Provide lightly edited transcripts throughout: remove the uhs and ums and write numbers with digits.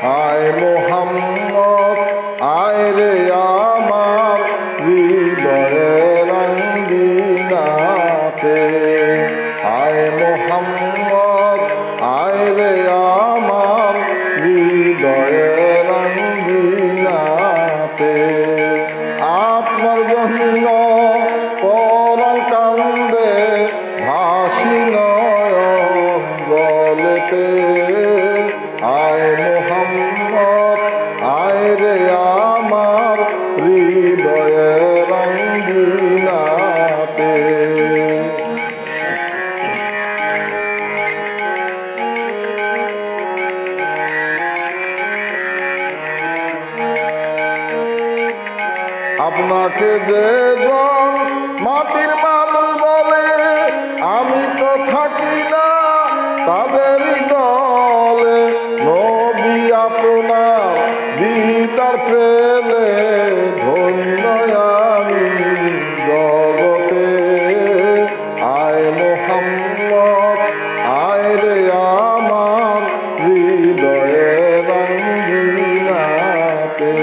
আয় মোহাম্মদ আয় রে আমার হৃদয়ের আঙ্গিনাতে, আয় মোহাম্মদ আয় রে আমার হৃদয়ের আঙ্গিনাতে। আপনার জন্য পরাণ কান্দে ভাসি নয়ন জলেতে, আয় মোহাম্মদ আয় রে আমার হৃদয়ের আঙ্গিনাতে। আপনাকে যে জন মাটির মানুষ বলে, আমি তো থাকি না তাদেরই দলে। নবী আপনার দিদার পেলে ধন্য আমি জগতে, আয় মোহাম্মদ আয় রে আমার হৃদয়ের আঙ্গিনাতে।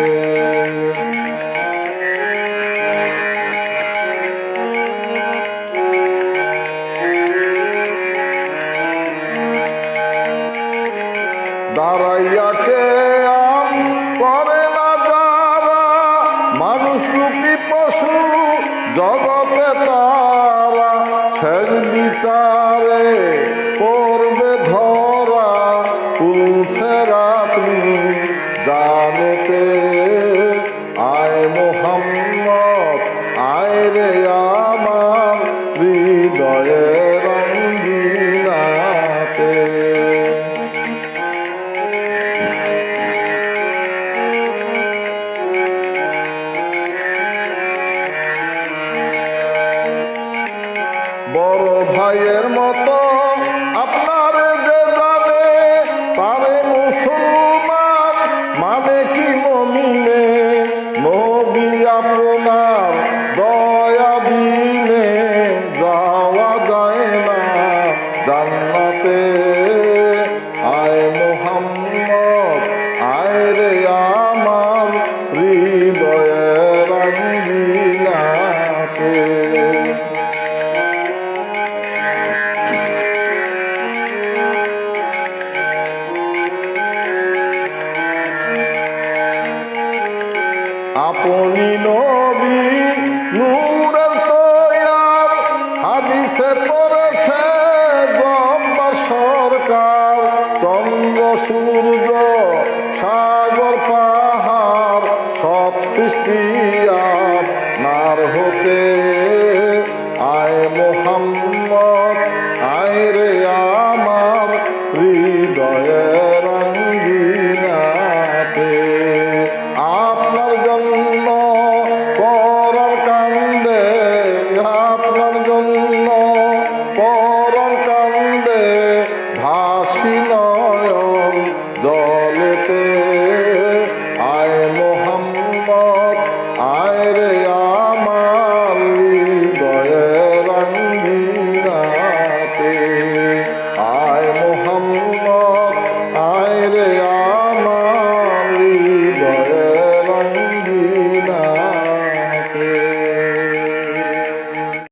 দাঁড়াইয়া কে আম করে না যারা, মানুষ রূপী পশু জগতে তারা। শেষ বিচারে করবে ধরা, তুলছে রাত্রি জানেতে, আয় মোহাম্মদ আয় রে আমার হৃদয়ের আঙ্গিনাতে। বড় ভাইয়ের মতো আপনারে যে জানে, তারে মুসলমান মানে কি মুমিনে। নবী আপনার দয়া বিনে যাওয়া যায় না জান্নাতে, আয় মোহাম্মদ আয় রে আমার হৃদয়ের আঙ্গিনাতে। আপনি নবী নূরের তৈয়ার, হাদিসে পড়েছে জব্বার সরকার। চন্দ্র সূর্য সাগর পাহাড় সব সৃষ্টি আপনার হতে, আয় মোহাম্মদ আয় রে আমার হৃদয়ে